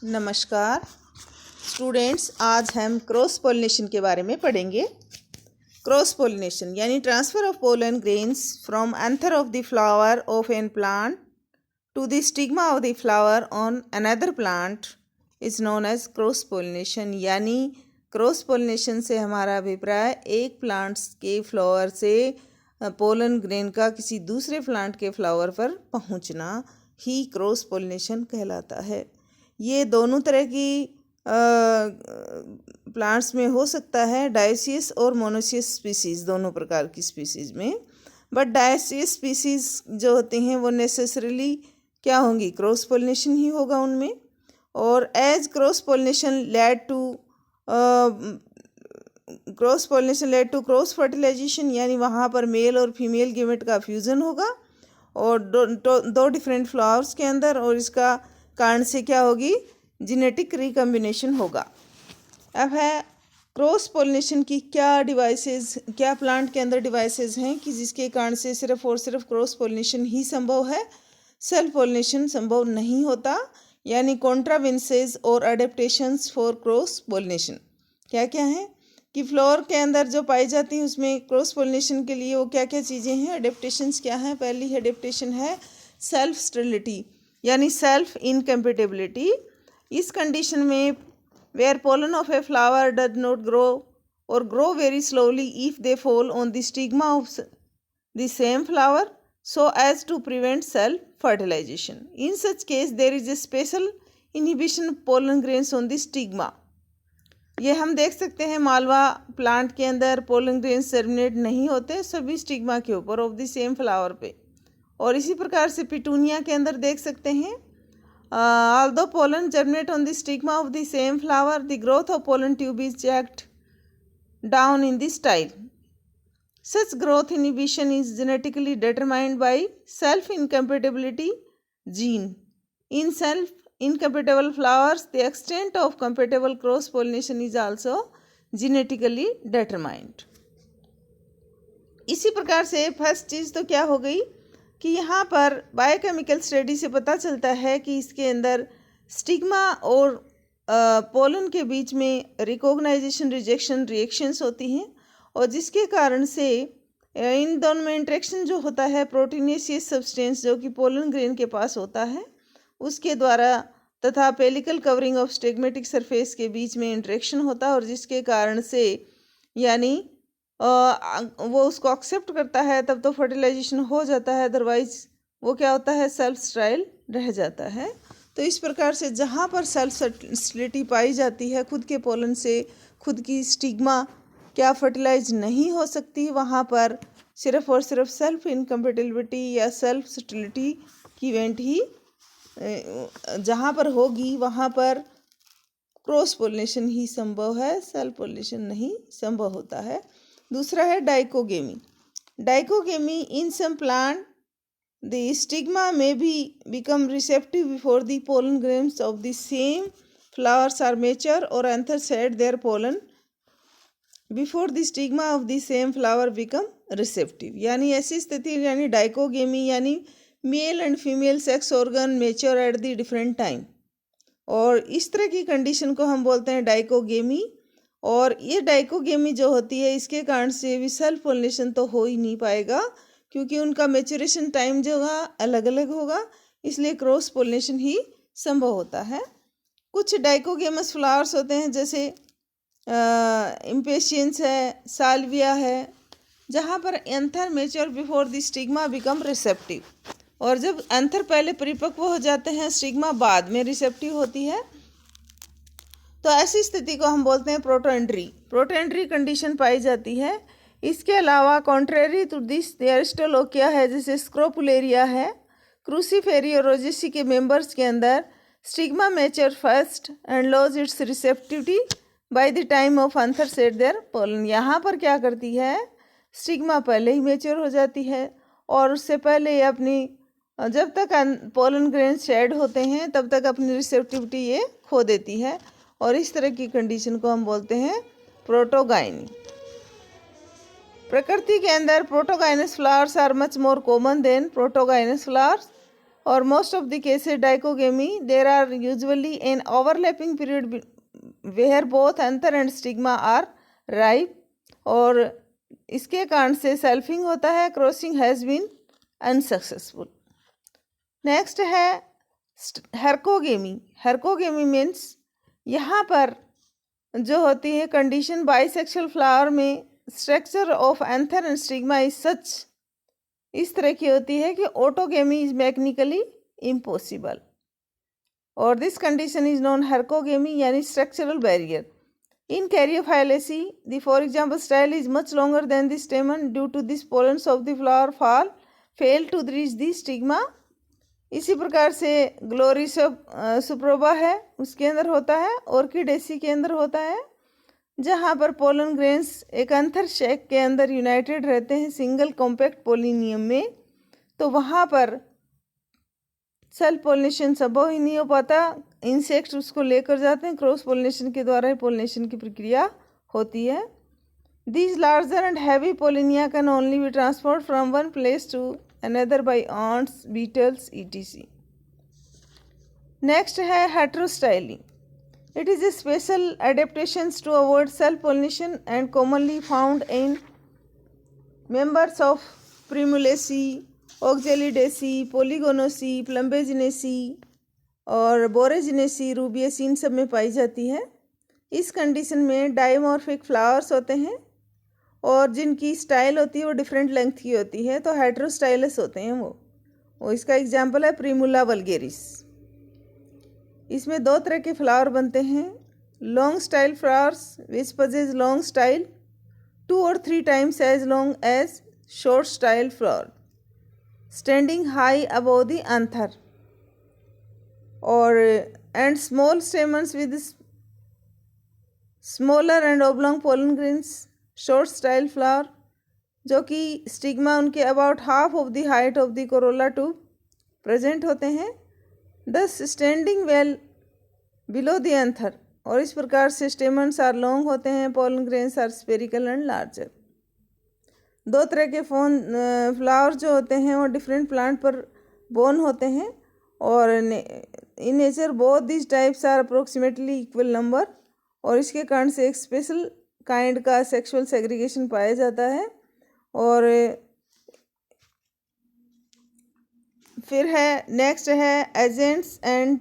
नमस्कार स्टूडेंट्स, आज हम क्रॉस पोलिनेशन के बारे में पढ़ेंगे। क्रॉस पोलिनेशन यानी transfer of pollen grains from anther of the flower of an plant to the stigma of the flower on another plant is known as cross pollination. यानी cross pollination से हमारा अभिप्राय एक प्लांट्स के flower से pollen grain का किसी दूसरे प्लांट के फ्लावर पर पहुंचना ही क्रॉस पोलिनेशन कहलाता है। ये दोनों तरह की प्लांट्स में हो सकता है, डायोसियस और मोनोसियस स्पीसीज़, दोनों प्रकार की स्पीसीज़ में। बट डायोसियस स्पीसीज़ जो होते हैं वो नेसेसरीली क्या होंगी, क्रॉस पोलिनेशन ही होगा उनमें। और as cross pollination led to cross fertilisation, यानी वहाँ पर मेल और फीमेल गेमेट का फ्यूज़न होगा और दो डिफरेंट फ्लावर्स के अंदर, और इसका कारण से क्या होगी, जेनेटिक रिकम्बिनेशन होगा। अब है क्रॉस पोलिनेशन की क्या प्लांट के अंदर डिवाइसेस हैं कि जिसके कारण से सिर्फ और सिर्फ क्रॉस पोलिनेशन ही संभव है, सेल्फ पोलिनेशन संभव नहीं होता। यानी कॉन्ट्रावेंसेस और अडेप्टेशंस फॉर क्रॉस पोलिनेशन क्या क्या हैं कि फ्लावर के अंदर जो पाई जाती हैं उसमें क्रॉस पोलिनेशन के लिए वो क्या क्या चीज़ें हैं, अडेप्टेशंस क्या हैं। पहली अडेप्टेशन है सेल्फ स्टेरिलिटी यानी सेल्फ इनकम्पेटिबिलिटी। इस कंडीशन में where pollen of a flower does not grow और grow very slowly if they fall on the stigma of the same flower so as to prevent self fertilization. In such case there is a special inhibition pollen grains on the stigma. ये हम देख सकते हैं Malwa plant के अंदर pollen grains germinate नहीं होते, सभी स्टिग्मा के ऊपर ऑफ द सेम फ्लावर पे। और इसी प्रकार से पिटूनिया के अंदर देख सकते हैं although pollen germinate on the stigma of the same flower, the growth of pollen tube is jagged down in the style. Such growth inhibition is genetically determined by self-incompatibility gene. In self-incompatible flowers, the extent of compatible cross-pollination is also genetically determined. इसी प्रकार से first चीज़ तो क्या हो गई कि यहाँ पर बायोकेमिकल स्टडी से पता चलता है कि इसके अंदर स्टिग्मा और पोलन के बीच में रिकॉग्नाइजेशन रिजेक्शन रिएक्शंस होती हैं, और जिसके कारण से इन दोनों में इंट्रैक्शन जो होता है प्रोटीनेशियस सब्सटेंस जो कि पोलन ग्रेन के पास होता है उसके द्वारा तथा pellicle covering of stigmatic surface के बीच में इंट्रैक्शन होता है, और जिसके कारण से यानी वो उसको एक्सेप्ट करता है तब तो फर्टिलाइजेशन हो जाता है, अदरवाइज वो क्या होता है, सेल्फ स्टेराइल रह जाता है। तो इस प्रकार से जहाँ पर सेल्फ स्टेरिलिटी पाई जाती है, खुद के पोलन से खुद की स्टिग्मा क्या फर्टिलाइज नहीं हो सकती, वहाँ पर सिर्फ और सिर्फ सेल्फ इनकम्पेटिबिलिटी या सेल्फ स्टेरिलिटी की इवेंट ही जहाँ पर होगी वहाँ पर क्रॉस पोलिनेशन ही संभव है, सेल्फ पोलिनेशन नहीं संभव होता है। दूसरा है dichogamy. Dichogamy in some plant the stigma में be become receptive before the pollen grains of the same flowers are mature और anther shed their pollen before the stigma of the same flower become receptive. यानी ऐसी स्थिति यानी dichogamy यानी male and female sex organ mature at the different time, और इस तरह की कंडीशन को हम बोलते हैं डाइकोगेमी। और ये डाइकोगेमी जो होती है इसके कारण से भी सेल्फ पोलिनेशन तो हो ही नहीं पाएगा क्योंकि उनका मैच्योरेशन टाइम जो होगा अलग अलग होगा, इसलिए क्रॉस पोलिनेशन ही संभव होता है। कुछ डाइकोगेमस फ्लावर्स होते हैं जैसे इम्पेशियंस है, साल्विया है, जहाँ पर anther mature before the stigma become receptive, और जब एंथर पहले परिपक्व हो जाते हैं स्टिग्मा बाद में रिसेप्टिव होती है, तो ऐसी स्थिति को हम बोलते हैं प्रोटोएंट्री कंडीशन पाई जाती है। इसके अलावा कॉन्ट्रेरी टू दिस एरिस्टोलोकिया है, जैसे स्क्रोपुलेरिया है, क्रूसीफेरी और रोजेसी के मेंबर्स के अंदर stigma mature first and loses its receptivity by the time of anther shed their pollen. यहाँ पर क्या करती है, स्टिग्मा पहले ही मेच्योर हो जाती है और उससे पहले अपनी जब तक पोलन ग्रेन शेड होते हैं तब तक अपनी रिसेप्टिविटी ये खो देती है, और इस तरह की कंडीशन को हम बोलते हैं प्रोटोगाइनी। प्रकृति के अंदर protogynous flowers are much more common than protogynous flowers or most of the cases dichogamy, there are usually an overlapping period where both anther and stigma are ripe, और इसके कारण से सेल्फिंग होता है, crossing has been unsuccessful. Next है herkogamy. Herkogamy means यहाँ पर जो होती है कंडीशन बाइसेक्सुअल फ्लावर में structure of anther and stigma is such, इस तरह की होती है कि ऑटोगेमी इज मैकेनिकली इम्पॉसिबल, और this condition is non herkogamy यानी structural barrier. In Caryophyllaceae, the for example style is much longer than the stamen. Due to this, pollens of the flower fail to reach the stigma. इसी प्रकार से glory सुप्रोबा है, उसके अंदर होता है, orchidaceae के अंदर होता है, जहाँ पर पोलन ग्रेन्स एक अंतर शेक के अंदर यूनाइटेड रहते हैं सिंगल कॉम्पैक्ट पोलिनियम में, तो वहाँ पर सेल्फ पोलिनेशन संभव ही नहीं हो पाता, इंसेक्ट्स उसको लेकर जाते हैं, क्रॉस पोलिनेशन के द्वारा ही पोलिनेशन की प्रक्रिया होती है। These larger and heavy pollinia can only be transport from one place to another by ants, beetles, ETC. Next है heterostyly. It is a special adaptations to avoid self pollination and commonly found in members of Primulaceae, Oxalidaceae, Polygonaceae, Plumbaginaceae और Boraginaceae, रूबियसी, इन सब में पाई जाती है। इस condition में dimorphic flowers होते हैं और जिनकी स्टाइल होती है वो डिफरेंट लेंथ की होती है, तो हेटेरोस्टाइलस होते हैं वो इसका एग्जांपल है प्रिमुला वल्गेरिस। इसमें दो तरह के फ्लावर बनते हैं, long style flowers which पजेज long style 2 or 3 times as long as short style flower, standing high above the anther, or and small stamens with smaller and oblong pollen grains, short style flower, जो कि stigma उनके about half of the height of the corolla tube present होते हैं, thus standing well below the anther, और इस प्रकार से stamens are long होते हैं, pollen grains are spherical and larger. दो तरह के फ्लावर जो होते हैं वो डिफरेंट प्लांट पर बोर्न होते हैं, और in nature both this types are approximately equal number, और इसके कारण से एक स्पेशल काइंड का सेक्सुअल सेग्रीगेशन पाया जाता है। और फिर है नेक्स्ट है agents and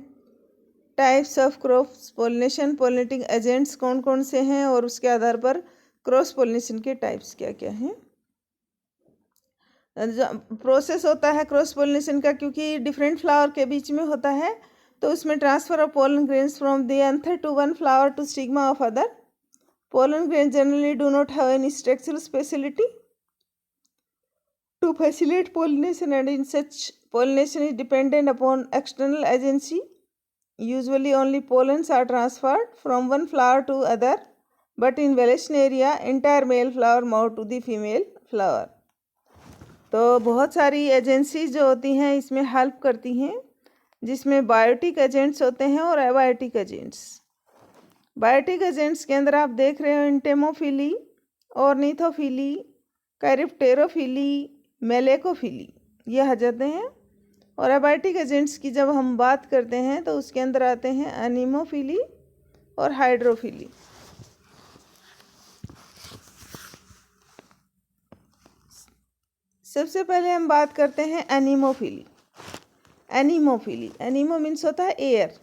types of cross pollination. Pollinating agents कौन कौन से हैं और उसके आधार पर क्रॉस पोलिनेशन के टाइप्स क्या क्या हैं। प्रोसेस होता है क्रॉस पोलिनेशन का, क्योंकि डिफरेंट फ्लावर के बीच में होता है, तो उसमें transfer of pollen grains from the anther to one flower to stigma of other. Pollen grains generally do not have any structural speciality to facilitate pollination, and in such pollination is dependent upon external agency. Usually only pollens are transferred from one flower to other, but in Valesian area entire male flower move to the female flower. तो बहुत सारी agencies जो होती हैं इसमें help करती हैं, जिसमें बायोटिक एजेंट्स होते हैं और एबायोटिक एजेंट्स। बायोटिक एजेंट्स के अंदर आप देख रहे हो इंटेमोफिली, ऑर्निथोफिली, कैरिप्टेरोफिली, मेलेकोफिली, ये आ जाते हैं। और एबायोटिक एजेंट्स की जब हम बात करते हैं तो उसके अंदर आते हैं एनीमोफिली और हाइड्रोफिली। सबसे पहले हम बात करते हैं एनीमोफिली। एनीमो मीन्स होता है एयर,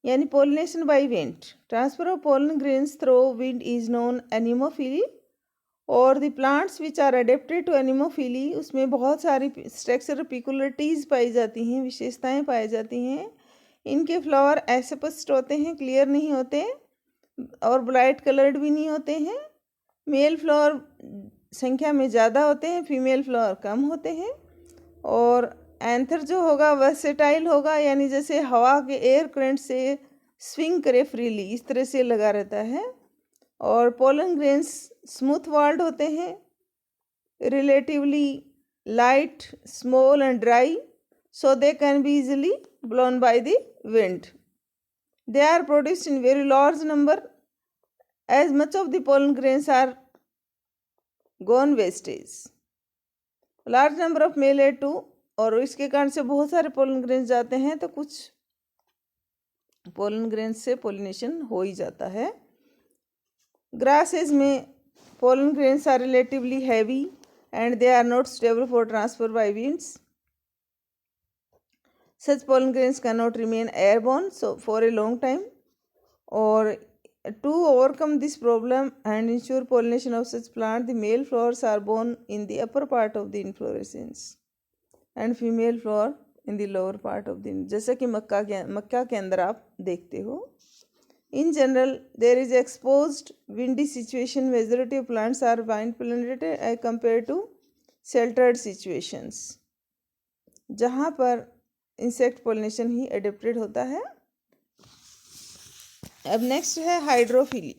यानी pollination by wind. Transfer of pollen grains through wind is known anemophily. और the plants which are adapted to anemophily, उसमें बहुत सारी स्ट्रक्चरल पिकुलरिटीज़ पाई जाती हैं, विशेषताएं पाई जाती हैं। इनके फ्लावर एसेपस्ट होते हैं, क्लियर नहीं होते और ब्राइट कलर्ड भी नहीं होते हैं। मेल फ्लावर संख्या में ज़्यादा होते हैं, फीमेल फ्लावर कम होते हैं। और एंथर जो होगा वर्सेटाइल होगा, यानी जैसे हवा के एयर करंट से स्विंग करे फ्रीली, इस तरह से लगा रहता है। और पोलन ग्रेन्स स्मूथ वॉल्ड होते हैं, relatively light, small and dry, so they can be easily blown by the wind. They are produced in very large number, as much of the pollen grains are gone wastage. Large number of male aid to और इसके कारण से बहुत सारे pollen grains जाते हैं, तो कुछ पोलन ग्रेन्स से पोलिनेशन हो ही जाता है। ग्रासेस में pollen grains are relatively heavy and they are not stable for transfer by winds. Such pollen grains cannot remain airborne for a long time. Or to overcome this problem and ensure pollination of such plant, the male flowers are born in the upper part of the inflorescence and female flower in the lower part of the, जैसा कि मक्का के अंदर आप देखते हो। In general, there is exposed windy situation. Majority of plants are wind pollinated as compared to sheltered situations, जहाँ पर insect pollination ही adapted होता है। अब नेक्स्ट है hydrophily,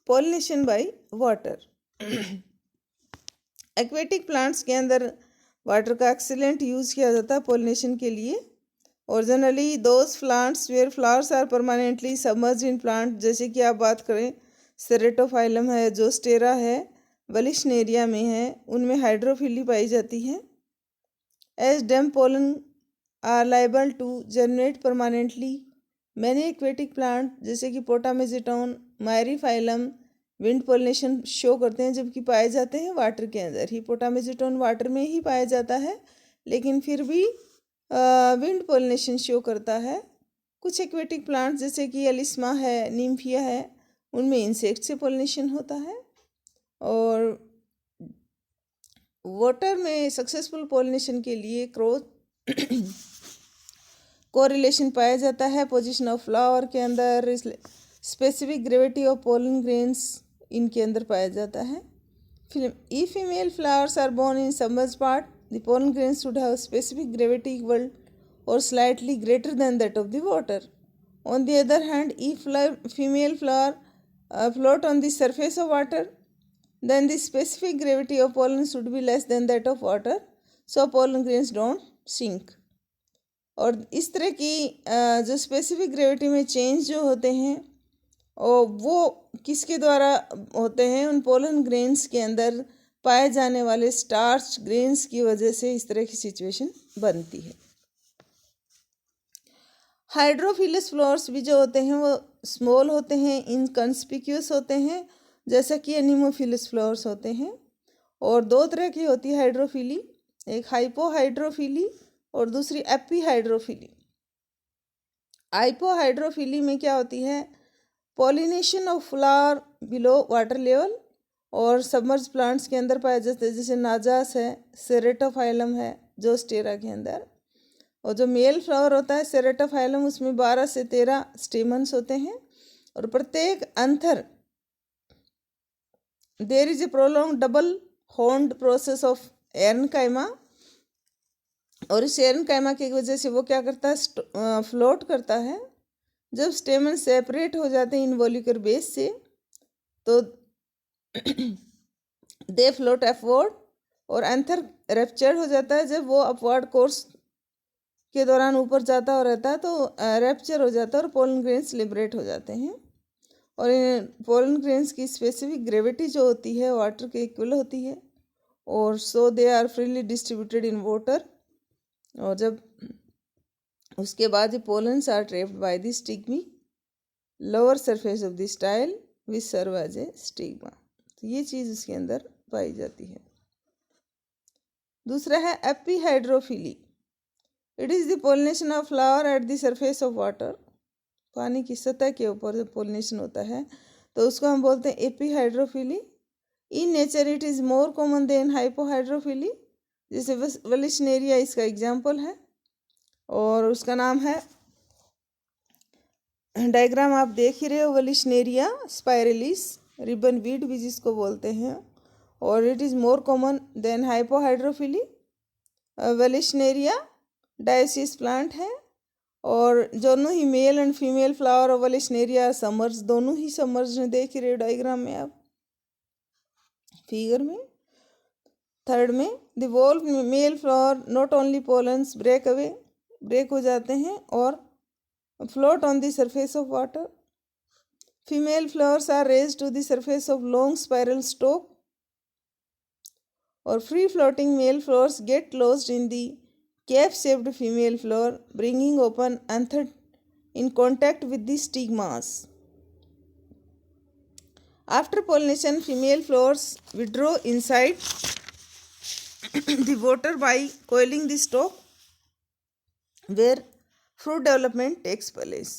pollination by water. Aquatic plants के अंदर वाटर का एक्सीलेंट यूज़ किया जाता है पोलिनेशन के लिए। और generally those plants where flowers are permanently submerged in plant, जैसे कि आप बात करें सेरेटोफाइलम है, जोस्टेरा है, वलिशनेरिया में है, उनमें हाइड्रोफिली पाई जाती है। As damp pollen are liable to germinate permanently, many aquatic plant जैसे कि पोटामेजेटोन, मायरीफाइलम विंड पोलिनेशन शो करते हैं, जबकि पाए जाते हैं वाटर के अंदर ही। पोटामेजेटोन वाटर में ही पाया जाता है, लेकिन फिर भी विंड पोलिनेशन शो करता है। कुछ एक्वेटिक प्लांट जैसे कि एलिस्मा है, निम्फिया है, उनमें इंसेक्ट से पोलिनेशन होता है। और वाटर में सक्सेसफुल पोलिनेशन के लिए कोरिलेशन पाया जाता है पोजीशन ऑफ फ्लावर के अंदर, specific gravity of pollen grains इनके अंदर पाया जाता है। If female flowers are born in submerged part, the pollen grains should have specific gravity equal or slightly greater than that of the water. On the other hand, if female flower float on the surface of water, then the specific gravity of pollen should be less than that of water, so pollen grains don't sink. और इस तरह की जो specific gravity में change जो होते हैं और वो किसके द्वारा होते हैं, उन पोलन ग्रेन्स के अंदर पाए जाने वाले स्टार्च ग्रेन्स की वजह से इस तरह की सिचुएशन बनती है। हाइड्रोफिलस फ्लावर्स भी जो होते हैं वो स्मॉल होते हैं, इनकन्स्पिक्यूअस होते हैं, जैसा कि एनिमोफिलस फ्लावर्स होते हैं। और दो तरह की होती है हाइड्रोफिली, एक हाइपोहाइड्रोफिली और दूसरी एपीहाइड्रोफिली। हाइपोहाइड्रोफिली में क्या होती है, pollination of flower below water level और सबमर्ज प्लांट्स के अंदर पाया जाता है, जैसे नाजास है, सेरेटोफाइलम है जोस्टेरा के अंदर। और जो मेल फ्लावर होता है सेरेटोफाइलम, उसमें 12 से 13 स्टेमन्स होते हैं और प्रत्येक अंतर there is a prolong double horned process of aerenchyma. और इस एरनकाइमा की वजह से वो क्या करता है, फ्लोट करता है। जब स्टेमन सेपरेट हो जाते हैं इनवॉल्यूलर बेस से, तो दे फ्लोट अपवर्ड, और एंथर रेप्चर हो जाता है। जब वो अपवर्ड कोर्स के दौरान ऊपर जाता हो रहता है तो रेप्चर हो जाता है और पोलन ग्रेन्स लिबरेट हो जाते हैं। और इन पोलन ग्रेन्स की स्पेसिफिक ग्रेविटी जो होती है वाटर के इक्वल होती है, और so they are freely distributed in water. और जब उसके बाद ये pollens are trapped by the stigma lower surface of the style which serve as a stigma. तो ये चीज़ इसके अंदर पाई जाती है। दूसरा है epihydrophily. It is the pollination of flower at the surface of water. पानी की सतह के ऊपर जब पोलिनेशन होता है तो उसको हम बोलते हैं epihydrophily. In nature it is more common than hypohydrophily, जैसे वलिशनेरिया इसका एग्जाम्पल है। और उसका नाम है, डायग्राम आप देख ही रहे हो, वलिशनेरिया स्पाइरलिस रिबन वीड भी जिसको बोलते हैं। और it is more common than hypohydrophily. Vallisneria dioecious plant है और दोनों ही मेल एंड फीमेल फ्लावर और वलिशनेरिया समर्ज, दोनों ही समर्ज में देख ही रहे हो डायग्राम में आप फिगर में। थर्ड में the whole male flower not only pollens break हो जाते हैं और float on the surface of water. Female flowers are raised to the surface of long spiral stalk. और free floating male flowers get closed in the cap shaped female flower bringing open anther in contact with the stigmas. After pollination, female flowers withdraw inside the water by coiling the stalk, where fruit development takes place.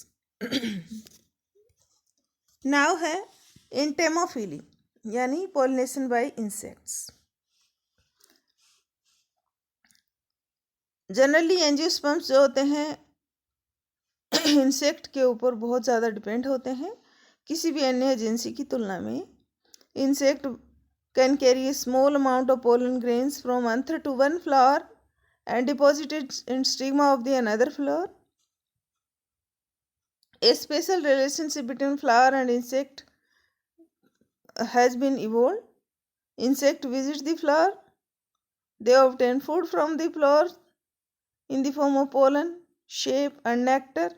Now है entomophily यानी pollination by insects. Generally angiosperms जो होते हैं insect के ऊपर बहुत ज़्यादा depend होते हैं किसी भी अन्य एजेंसी की तुलना में. Insect can carry A small amount of pollen grains from anther to one flower and deposit it in stigma of the another flower. A special relationship between flower and insect has been evolved. Insect visit the flower. They obtain food from the flower in the form of pollen, shape and nectar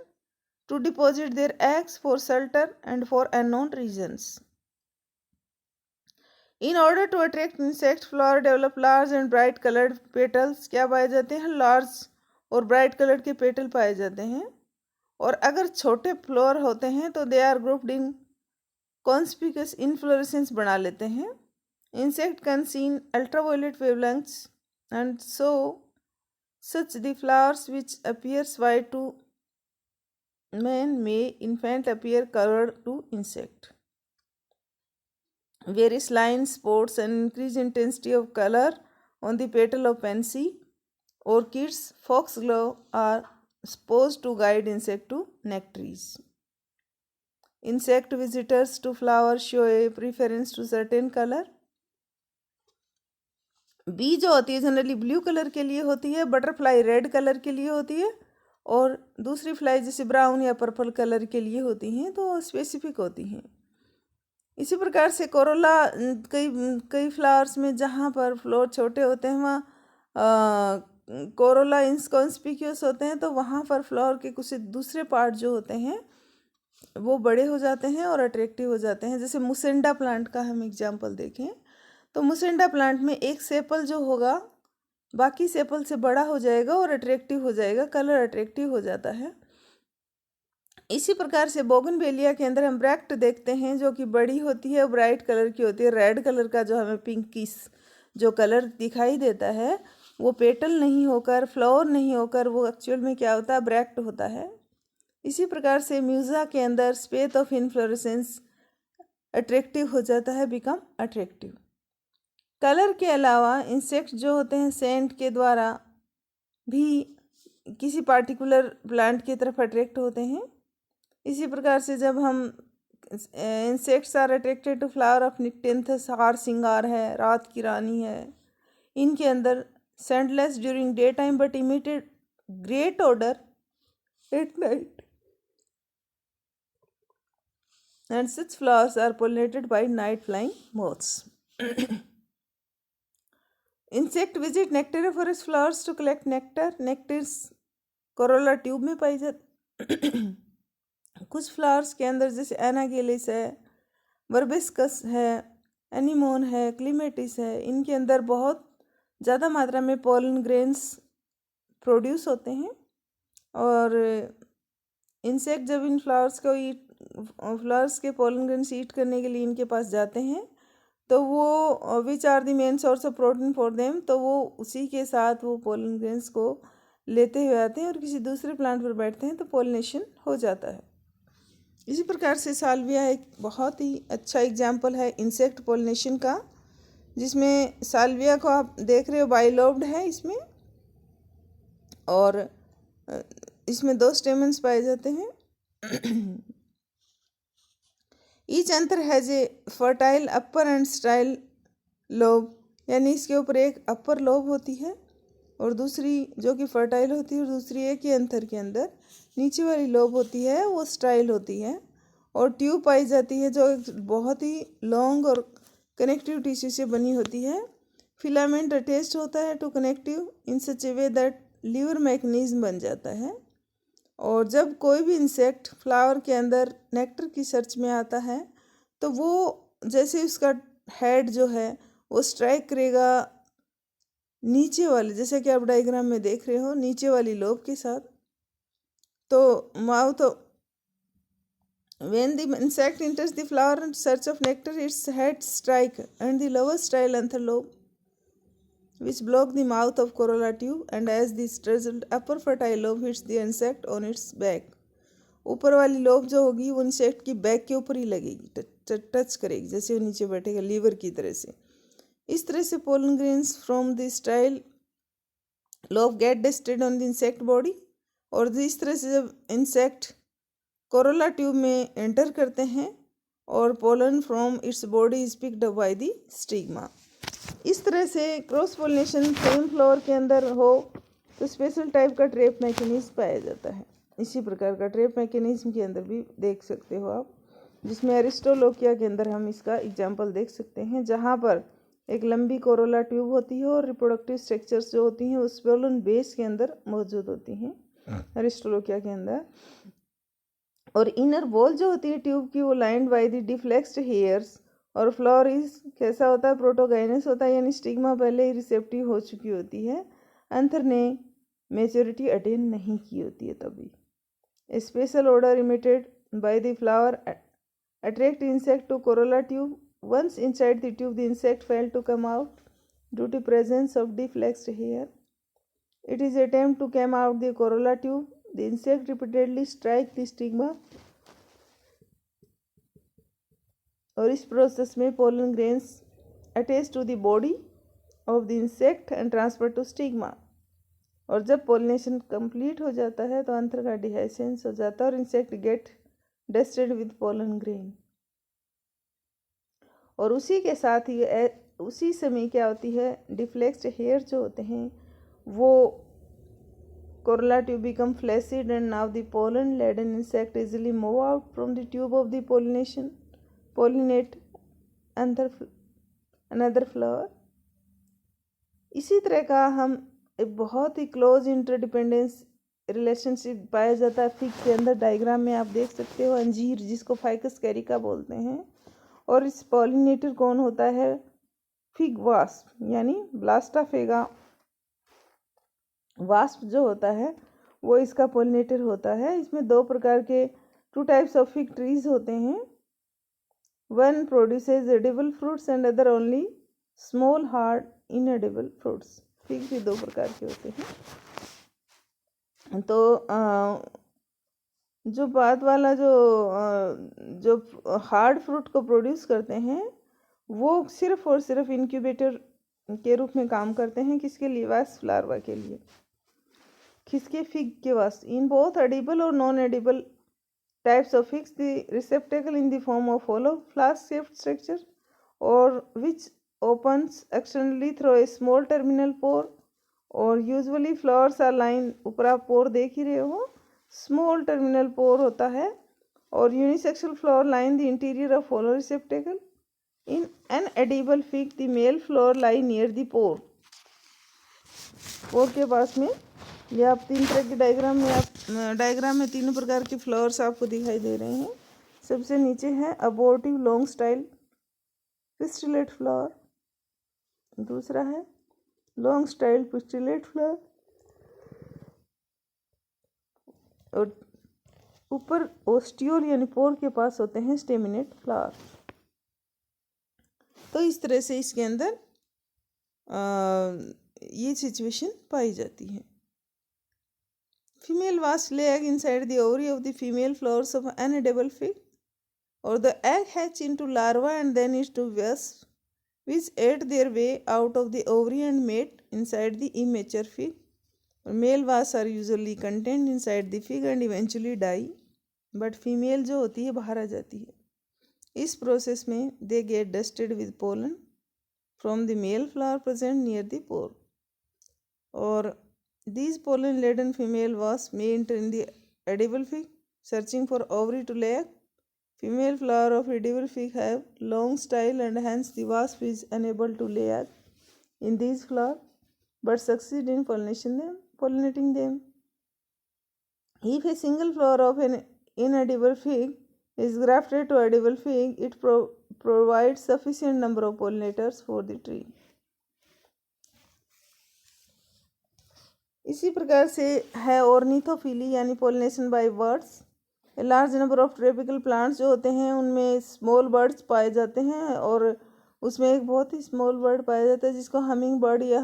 to deposit their eggs for shelter and for unknown reasons. In order to attract insects, flower develop large and bright colored petals. क्या पाए जाते हैं? Large और bright colour के petal पाए जाते हैं. और अगर छोटे फ्लोर होते हैं तो they are grouped in conspicuous inflorescence बना लेते हैं. Insect can seen ultraviolet wavelengths and so such the flowers which appears white to man may in fact appear colored to insect. Various lines, spots and increased intensity of color on the petal of pansy, orchids, foxglove are supposed to guide insect to nectaries. Insect visitors to flowers show a preference to certain color. Bee जो होती है generally blue colour के लिए होती है, butterfly red colour के लिए होती है और दूसरी फ्लाई जैसे ब्राउन या पर्पल कलर के लिए होती हैं तो स्पेसिफिक होती हैं. इसी प्रकार से कोरोला कई फ्लावर्स में जहाँ पर फ्लोर छोटे होते हैं वहाँ कोरोला इनकॉन्स्पिक्यूअस होते हैं तो वहाँ पर फ्लावर के कुछ दूसरे पार्ट जो होते हैं वो बड़े हो जाते हैं और अट्रैक्टिव हो जाते हैं. जैसे मुसेंडा प्लांट का हम एग्जाम्पल देखें तो मुसेंडा प्लांट में एक सेपल जो होगा बाकी सेपल से बड़ा हो जाएगा और अट्रैक्टिव हो जाएगा, कलर अट्रैक्टिव हो जाता है. इसी प्रकार से बोगनवेलिया के अंदर हम ब्रैक्ट देखते हैं जो कि बड़ी होती है, ब्राइट कलर की होती है. रेड कलर का जो हमें पिंकिश जो कलर दिखाई देता है वो पेटल नहीं होकर फ्लावर नहीं होकर वो एक्चुअल में क्या होता है? ब्रैक्ट होता है. इसी प्रकार से म्यूज़ा के अंदर स्पेथ ऑफ इन्फ्लोरेसेंस अट्रैक्टिव हो जाता है, बिकम अट्रैक्टिव. कलर के अलावा इंसेक्ट जो होते हैं सेंट के द्वारा भी किसी पार्टिकुलर प्लांट की तरफ अट्रैक्ट होते हैं. इसी प्रकार से जब हम insects are attracted to flower of Nyctanthes, Harsingar है, रात की रानी है, इनके अंदर scentless during day time but emitted great odour at night and such flowers are pollinated by night flying moths. Insect visit nectariferous flowers to collect nectar. Nectars corolla tube में पाई जाती. कुछ फ्लावर्स के अंदर जैसे एनागेलिस है, बर्बिस्कस है, एनीमोन है, क्लीमेटिस है, इनके अंदर बहुत ज़्यादा मात्रा में पोलन ग्रेन्स प्रोड्यूस होते हैं. और इंसेक्ट जब इन फ्लावर्स के पोलन ग्रेन्स ईट करने के लिए इनके पास जाते हैं तो वो which are the main source of protein for them, तो वो उसी के साथ वो पोलन ग्रेन्स को लेते हुए आते हैं और किसी दूसरे प्लांट पर बैठते हैं तो पोलिनेशन हो जाता है. इसी प्रकार से साल्विया एक बहुत ही अच्छा एग्जाम्पल है इंसेक्ट पोलिनेशन का, जिसमें साल्विया को आप देख रहे हो बाइलोब्ड है इसमें और इसमें 2 स्टेमन्स पाए जाते हैं. Each anther has a fertile upper and style lobe, यानी इसके ऊपर एक अपर लोब होती है और दूसरी जो कि फर्टाइल होती है और दूसरी एक ही एंथर के अंदर नीचे वाली लोब होती है वो स्टाइल होती है. और ट्यूब पाई जाती है जो बहुत ही लॉन्ग और कनेक्टिव टिश्यू से बनी होती है. फिलामेंट अटैच्ड होता है to connective in such a way that lever mechanism बन जाता है. और जब कोई भी इंसेक्ट फ्लावर के अंदर नेक्टर की सर्च में आता है तो वो जैसे उसका हेड जो है वो स्ट्राइक करेगा नीचे वाले, जैसे कि आप डायग्राम में देख रहे हो, नीचे वाली लोब के साथ। तो mouth, when the insect enters the flower in search of nectar, its head strike and the lower style anther lobe, which block the mouth of corolla tube, and as this result, upper fertile lobe hits the insect on its back. ऊपर वाली lobe जो होगी वो insect की back के ऊपर ही लगेगी, touch करेगी, जैसे वो नीचे बैठेगा लीवर की तरह से। इस तरह से pollen grains from the style lobe get dusted on the insect body. और इस तरह से जब इंसेक्ट कोरोला ट्यूब में एंटर करते हैं और pollen from its body is picked up by the stigma. इस तरह से क्रॉस पोलिनेशन सेम फ्लावर के अंदर हो तो स्पेशल टाइप का ट्रैप मैकेनिज्म पाया जाता है। इसी प्रकार का ट्रैप मैकेनिज्म के अंदर भी देख सकते हो आप, जिसमें एरिस्टोलोकिया के अंदर हम इसका एग्जाम्पल देख सकते हैं, जहाँ पर एक लंबी कोरोला ट्यूब होती है और रिप्रोडक्टिव स्ट्रक्चर्स जो होती हैं उस पोलन बेस के अंदर मौजूद होती हैं एरिस्टोलोकिया के अंदर। और इनर वॉल जो होती है ट्यूब की वो लाइंड बाय द डिफ्लेक्स्ड हेयर्स। और फ्लावर इज कैसा होता है, प्रोटोगाइनस होता है, यानी स्टिग्मा पहले ही रिसेप्टिव हो चुकी होती है, एंथर ने मेच्योरिटी अटेन नहीं की होती है तभी। Special odour emitted by the flower attract insect to corolla tube. Once inside the tube the insect fail to come out due to presence of deflexed hair. It is attempt to come out the corolla tube. The insect repeatedly strike the stigma और इस process में pollen grains attach to the body of the insect and transfer to stigma। और जब pollination complete हो जाता है तो अंतर का dehiscence हो जाता है और insect get dusted with pollen grain। और उसी के साथ ही उसी समय क्या होती है, डिफ्लेक्स्ड हेयर जो होते हैं वो corolla tube become flaccid and now the pollen laden insect easily move out from the tube of the pollinate another flower। इसी तरह का हम एक बहुत ही क्लोज इंटरडिपेंडेंस रिलेशनशिप पाया जाता है फिग के अंदर। डायग्राम में आप देख सकते हो अंजीर, जिसको फाइकस कैरिका बोलते हैं, और इस पॉलिनेटर कौन होता है, फिग वास्प यानी ब्लास्टाफेगा वास्प जो होता है वो इसका पोलिनेटर होता है। इसमें दो प्रकार के 2 टाइप्स ऑफ फिग ट्रीज होते हैं। One produces edible fruits and other only small hard इनएडिबल fruits. Fig भी 2 प्रकार के होते हैं। तो जो बाद वाला जो हार्ड फ्रूट को प्रोड्यूस करते हैं वो सिर्फ और सिर्फ इनक्यूबेटर के रूप में काम करते हैं। किसके लिए, वास्प लार्वा के लिए, किसके, फिग के वास्प। इन बोथ एडिबल और non edible types of figs the receptacle in the form of hollow flask shaped structure और which opens externally through a small terminal pore. और यूजुअली फ्लावर्स आर लाइन, ऊपर आप पोर देख ही रहे हो, small terminal पोर होता है। और unisexual flower line the interior of hollow receptacle. In an edible fig, the male flower lie near the pore। पोर के पास में, ये आप 3 तरह के डायग्राम में 3 प्रकार के फ्लावर्स आपको दिखाई दे रहे हैं। सबसे नीचे है abortive long style pistillate flower, दूसरा है लॉन्ग स्टाइल पिस्टिलेट फ्लावर, और ऊपर ओस्टियोल यानी पोर के पास होते हैं स्टेमिनेट फ्लावर। तो इस तरह से इसके अंदर ये सिचुएशन पाई जाती है। Female wasp lay egg inside the ovary of the female flowers of an edible fig, or the egg hatch into larva and then into wasps, which ate their way out of the ovary and mate inside the immature fig। और male wasps are usually contained inside the fig and eventually die, but female जो होती है बाहर आ जाती है। इस process में they get dusted with pollen from the male flower present near the pore। और these pollen laden female wasps may enter in the edible fig searching for ovary to lay egg। Female flower of edible fig have long style and hence the wasp is unable to lay egg in these flowers but succeed in pollinating them। If a single flower of an inedible fig is grafted to edible fig, it provides sufficient number of pollinators for the tree। इसी प्रकार से है ornithophily यानी pollination bye birds. Large number of tropical plants जो होते हैं उनमें small birds पाए जाते हैं, और उसमें एक बहुत ही स्मॉल बर्ड पाया जाता है जिसको हमिंग बर्ड या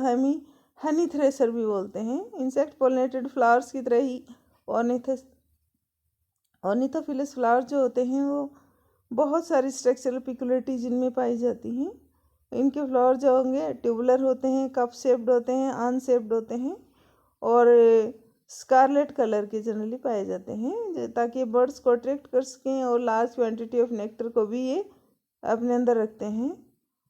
हनी थ्रेशर भी बोलते हैं। इंसेक्ट पोलिनेटेड फ्लावर्स की तरह ही ऑर्निथोफिलस फ्लावर जो होते हैं वो बहुत सारी स्ट्रक्चरल पिकुलरिटीज इनमें पाई जाती हैं। इनके फ्लावर जो होंगे ट्यूबुलर होते हैं, कप शेप्ड होते हैं, अनशेप्ड होते हैं, और स्कारलेट कलर के जनरली पाए जाते हैं, ताकि बर्ड्स को अट्रैक्ट कर सकें, और लार्ज क्वांटिटी ऑफ नेक्टर को भी ये अपने अंदर रखते हैं।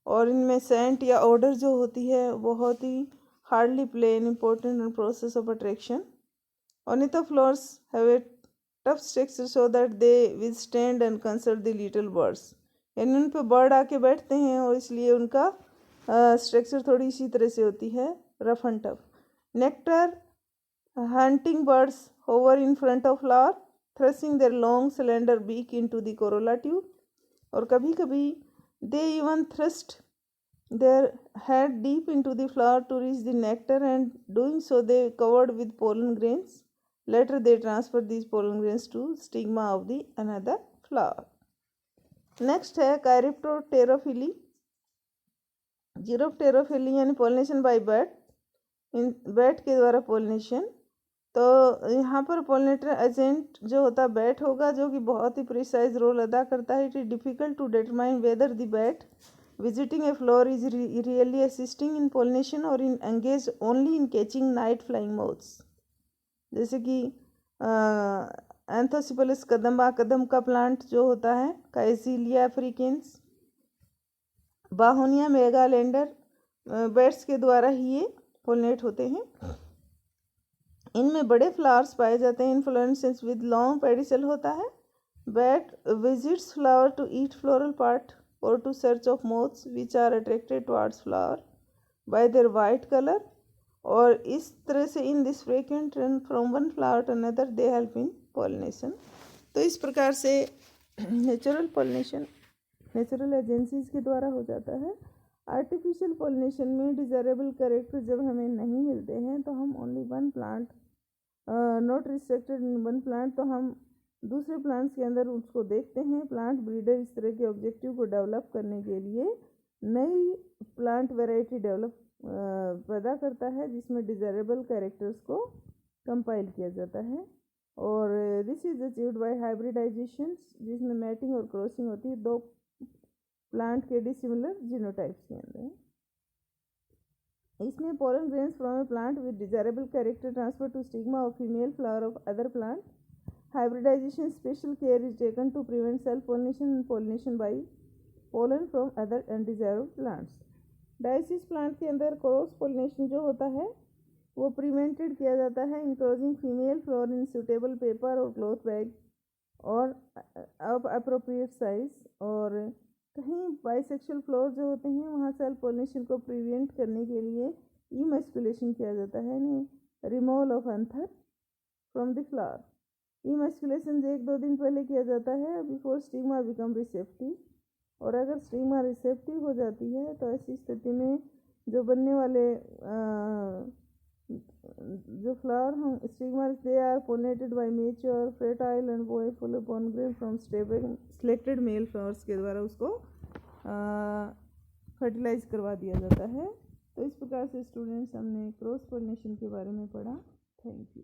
और इनमें सेंट या ऑर्डर जो होती है बहुत ही hardly play an important process of attraction. Ornithophilous have a tough structure so that they withstand and concert the little birds, यानी उन पर बर्ड आके बैठते हैं और इसलिए उनका स्ट्रक्चर थोड़ी इसी तरह से होती है, rough and tough. Nectar hunting birds hover in front of flower, thrusting their long cylinder beak into the corolla tube, और कभी कभी they even thrust their head deep into the flower to reach the nectar, and doing so they covered with pollen grains. Later they transfer these pollen grains to stigma of the another flower. Next है Chiropterophily। Chiropterophily यानी pollination bye bat, इन bat के द्वारा pollination. तो यहाँ पर pollinator agent जो होता है बैट होगा, जो कि बहुत ही प्रिसाइज रोल अदा करता है। It is difficult to determine whether the bat visiting a flower is really assisting in pollination और in engage only in catching night flying moths. जैसे कि एंथोसिपलिस कदम का प्लांट जो होता है, काइसिलिया अफ्रीकेंस, बाहोनिया मेगालेंडर, बैट्स के द्वारा ही ये पोलिनेट होते हैं। इनमें बड़े फ्लावर्स पाए जाते हैं। इन्फ्लोरेसेंस विद लॉन्ग पेडिसल होता है। Bat visits flower to eat floral part और to search of moths which are attracted towards flower by their white colour, और इस तरह से in this frequent run from one flower to another they help in pollination. तो इस प्रकार से natural pollination natural agencies के द्वारा हो जाता है। आर्टिफिशियल पॉलिनेशन में डिजायरेबल कैरेक्टर जब हमें नहीं मिलते हैं तो हम only one plant not restricted in one plant, तो हम दूसरे प्लांट्स के अंदर उसको देखते हैं। प्लांट ब्रीडर इस तरह के ऑब्जेक्टिव को डेवलप करने के लिए नई प्लांट वैरायटी पैदा करता है जिसमें डिजायरेबल कैरेक्टर्स को कंपाइल किया जाता है। और this is achieved by hybridization, जिसमें मैटिंग और क्रॉसिंग होती है दो प्लांट के डिसिमिलर जीनोटाइप्स के अंदर। इसमें pollen grains from a plant with desirable character transfer to stigma of female flower of other plant. Hybridization special care is taken to prevent self pollination and pollination by pollen from other undesirable plants. डायसिस plant के अंदर cross pollination जो होता है वो prevented किया जाता है इंक्लोजिंग फीमेल फ्लोर इन सूटेबल पेपर और क्लॉथ बैग और ऑफ अप्रोप्रिएट साइज। और कहीं बाइसेक्सुअल फ्लोर जो होते हैं वहाँ सेल्फ पोलिनेशन को प्रिवेंट करने के लिए इमस्कुलेशन किया जाता है, यानी removal of anther from the flower. इमस्कुलेशन 1-2 दिन पहले किया जाता है बिफोर स्टिग्मा बिकम रिसेप्टिव, और अगर स्टिग्मा रिसेप्टिव हो जाती है तो ऐसी स्थिति में जो बनने वाले जो फ्लावर हम stigma they are pollinated by mature fertile and full pollen grain from selected male flowers के द्वारा उसको फर्टिलाइज करवा दिया जाता है। तो इस प्रकार से स्टूडेंट्स हमने क्रॉस पोलिनेशन के बारे में पढ़ा। Thank you.